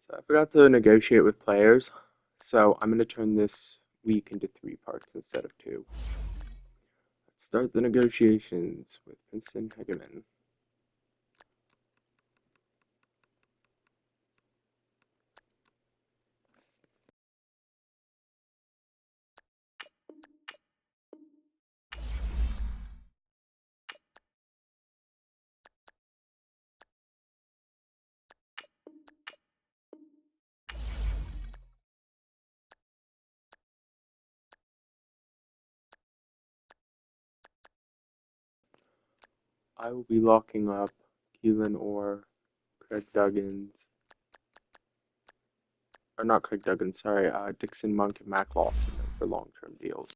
So I forgot to negotiate with players, so I'm going to turn this week into 3 parts instead of 2. Let's start the negotiations with Princeton Hegeman. I will be locking up Keelan Orr, Craig Duggins, or not Craig Duggins, sorry, Dixon Monk and Mac Lawson for long-term deals.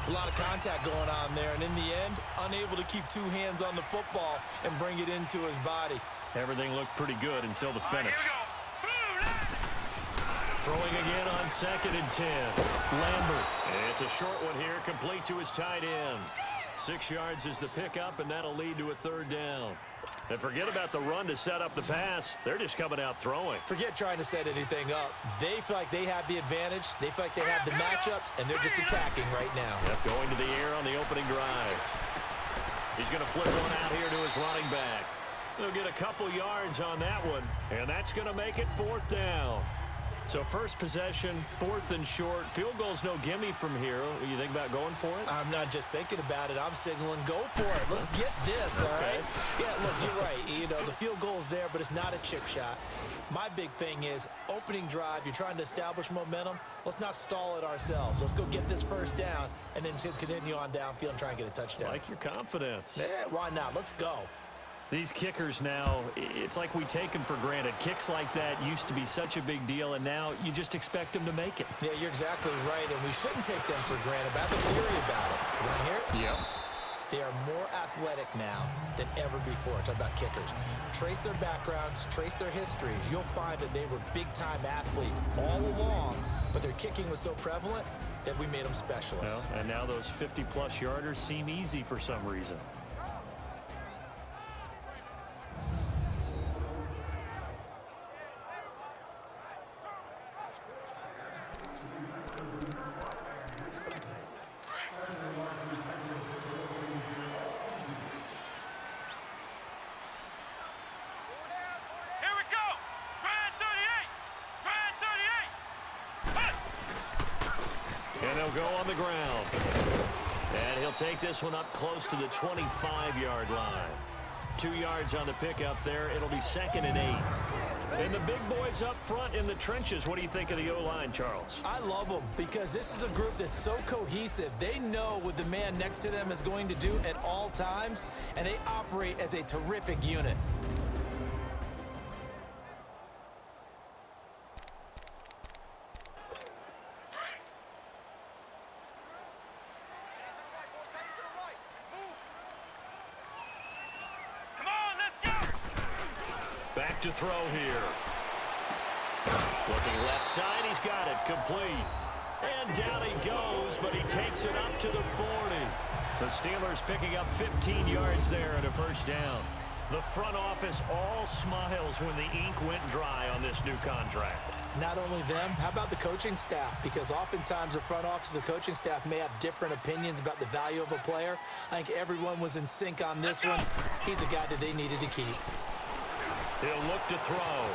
It's a lot of contact going on there, and in the end, unable to keep two hands on the football and bring it into his body. Everything looked pretty good until the All right, finish. here we go. Blue line. Throwing again on 2nd and 10. Lambert. It's a short one here, complete to his tight end. 6 yards is the pickup, and that'll lead to a 3rd down. And forget about the run to set up the pass. They're just coming out throwing. Forget trying to set anything up. They feel like they have the advantage. They feel like they have the matchups, and they're just attacking right now. Yep, going to the air on the opening drive. He's going to flip one out here to his running back. They'll get a couple yards on that one, and that's going to make it 4th down. So first possession, 4th and short. Field goal's no gimme from here. You think about going for it? I'm not just thinking about it. I'm signaling, go for it. Let's get this, all right? Yeah, look, you're right. You know, the field goal's there, but it's not a chip shot. My big thing is opening drive. You're trying to establish momentum. Let's not stall it ourselves. Let's go get this 1st down and then continue on downfield and try and get a touchdown. Like your confidence. Yeah, why not? Let's go. These kickers now, it's like we take them for granted. Kicks like that used to be such a big deal, and now you just expect them to make it. Yeah, you're exactly right, and we shouldn't take them for granted. But I have a theory about it. You want to hear it? Yep. They are more athletic now than ever before. Talk about kickers. Trace their backgrounds, trace their histories. You'll find that they were big-time athletes all along, but their kicking was so prevalent that we made them specialists. Well, and now those 50-plus yarders seem easy for some reason. Here we go. Grand 38. Grand 38. And he'll go on the ground. And he'll take this one up close to the 25-yard line. 2 yards on the pickup there. It'll be 2nd and 8. And the big boys up front in the trenches. What do you think of the O-line, Charles? I love them because this is a group that's so cohesive. They know what the man next to them is going to do at all times, and they operate as a terrific unit. Come on, let's go. Back to throw here. Looking left side, he's got it, complete. And down he goes, but he takes it up to the 40. The Steelers picking up 15 yards there and a 1st down. The front office all smiles when the ink went dry on this new contract. Not only them, how about the coaching staff? Because oftentimes the front office and the coaching staff may have different opinions about the value of a player. I think everyone was in sync on this one. He's a guy that they needed to keep. He'll look to throw.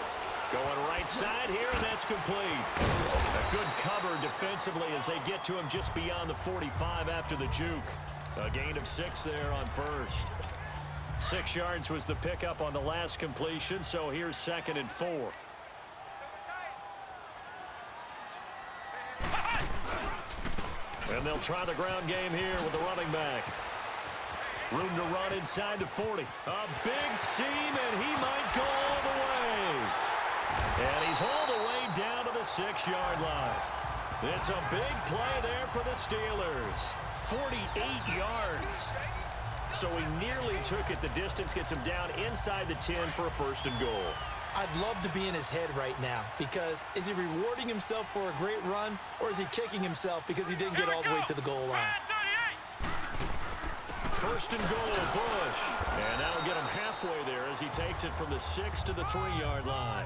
Going right side here, and that's complete. A good cover defensively as they get to him just beyond the 45 after the juke. A gain of 6 there on 1st. 6 yards was the pickup on the last completion, so here's 2nd and 4. And they'll try the ground game here with the running back. Room to run inside the 40. A big seam, and he might go all the way. And he's all the way down to the 6-yard line. It's a big play there for the Steelers. 48 yards. So he nearly took it the distance, gets him down inside the 10 for a 1st and goal. I'd love to be in his head right now because is he rewarding himself for a great run or is he kicking himself because he didn't get all the way to the goal line? Grand 38. 1st and goal, Bush. And that'll get him halfway there as he takes it from the 6 to the 3-yard line.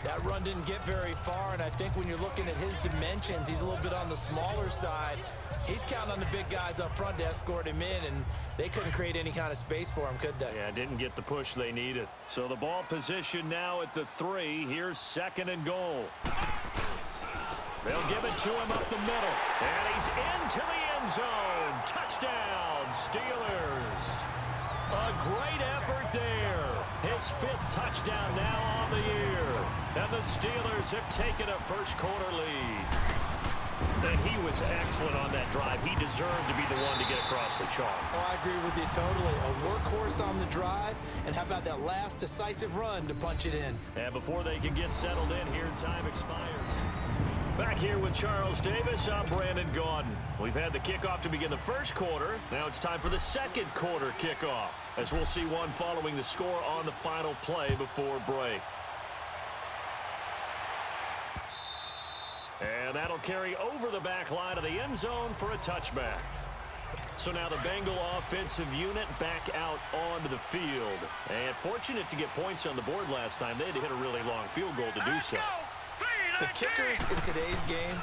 That run didn't get very far, and I think when you're looking at his dimensions, he's a little bit on the smaller side. He's counting on the big guys up front to escort him in, and they couldn't create any kind of space for him, could they? Yeah, didn't get the push they needed. So the ball position now at the 3. Here's 2nd and goal. They'll give it to him up the middle. And he's into the end zone. Touchdown, Steelers. A great effort there. His 5th touchdown now on the year. And the Steelers have taken a first-quarter lead. And he was excellent on that drive. He deserved to be the one to get across the chalk. Oh, I agree with you totally. A workhorse on the drive, and how about that last decisive run to punch it in? And before they can get settled in here, time expires. Back here with Charles Davis, I'm Brandon Gaudin. We've had the kickoff to begin the first quarter. Now it's time for the second quarter kickoff, as we'll see one following the score on the final play before break. And that'll carry over the back line of the end zone for a touchback. So now the Bengal offensive unit back out onto the field. And fortunate to get points on the board last time. They had to hit a really long field goal to do so. The kickers in today's game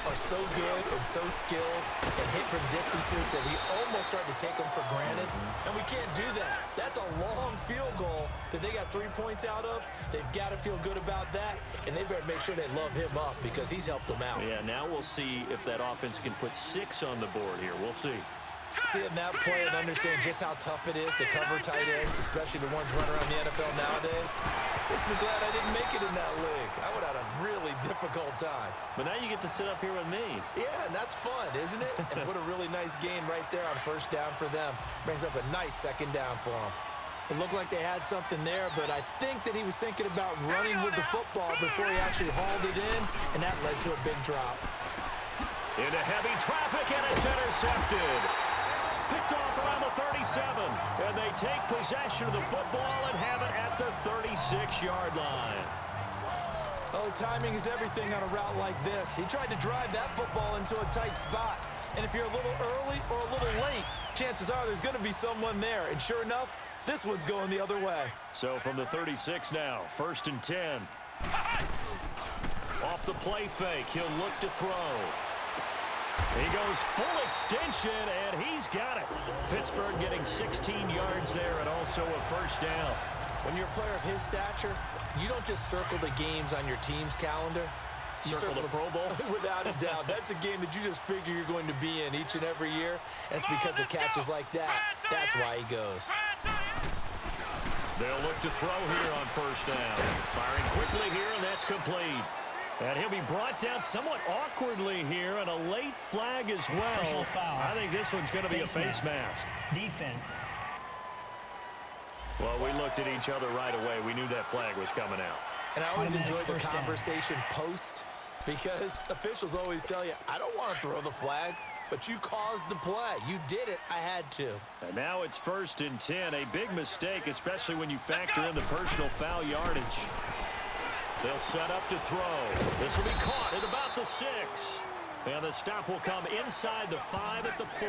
are so good and so skilled and hit from distances that we almost start to take them for granted, and we can't do that. That's a long field goal that they got 3 points out of. They've got to feel good about that, and they better make sure they love him up because he's helped them out. Yeah, now we'll see if that offense can put 6 on the board here. We'll see. Seeing that play and understand just how tough it is to cover tight ends, especially the ones running around the NFL nowadays, makes me glad I didn't make it in that league. I would have had a really difficult time. But now you get to sit up here with me. Yeah, and that's fun, isn't it? And put a really nice gain right there on first down for them. Brings up a nice second down for them. It looked like they had something there, but I think that he was thinking about running with the football before he actually hauled it in, and that led to a big drop. Into heavy traffic, and it's intercepted. Picked off around the 37, and they take possession of the football and have it at the 36-yard line. Oh, timing is everything on a route like this. He tried to drive that football into a tight spot. And if you're a little early or a little late, chances are there's going to be someone there. And sure enough, this one's going the other way. So from the 36 now, 1st and 10. Off the play fake, he'll look to throw. He goes full extension, and he's got it. Pittsburgh getting 16 yards there and also a first down. When you're a player of his stature, you don't just circle the games on your team's calendar. You Circle the Pro Bowl? Without a doubt. That's a game that you just figure you're going to be in each and every year. And it's because of catches like that. That's why he goes. They'll look to throw here on first down. Firing quickly here, and that's complete. And he'll be brought down somewhat awkwardly here, and a late flag as well. Personal foul. I think this one's going to be a face mask. Defense. Well, we looked at each other right away. We knew that flag was coming out. And I always enjoy the First down. conversation post because officials always tell you, I don't want to throw the flag, but you caused the play. You did it. I had to. And now it's 1st and 10. A big mistake, especially when you factor in the personal foul yardage. They'll set up to throw. This will be caught at about the 6. And the stop will come inside the 5 at the 4.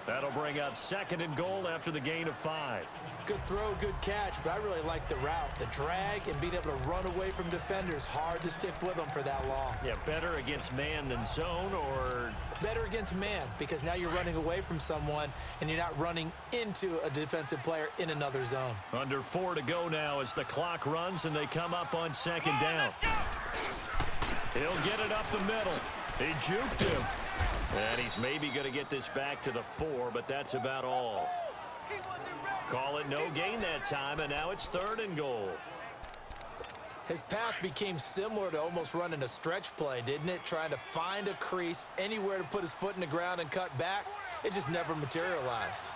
That'll bring up 2nd and goal after the gain of 5. Good throw, good catch, but I really like the route. The drag and being able to run away from defenders. Hard to stick with them for that long. Yeah, better against man than zone, or Better against man because now you're running away from someone and you're not running into a defensive player in another zone. under 4 to go now as the clock runs and they come up on 2nd down. He'll get it up the middle. He juked him. And he's maybe going to get this back to the 4, but that's about all. Call it no gain that time, and now it's 3rd and goal. His path became similar to almost running a stretch play, didn't it? Trying to find a crease, anywhere to put his foot in the ground and cut back. It just never materialized.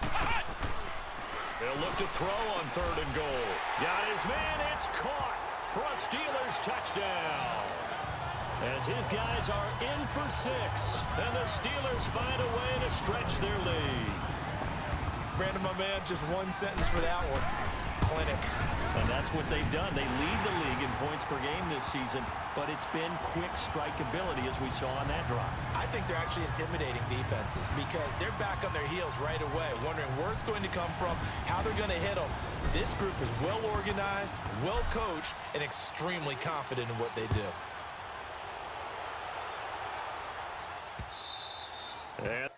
They'll look to throw on 3rd and goal. Got his man. It's caught for a Steelers touchdown. As his guys are in for 6. And the Steelers find a way to stretch their lead. Brandon, my man, just one sentence for that one. Clinic. And that's what they've done. They lead the league in points per game this season, but it's been quick strikeability as we saw on that drive. I think they're actually intimidating defenses because they're back on their heels right away, wondering where it's going to come from, how they're going to hit them. This group is well organized, well coached, and extremely confident in what they do. And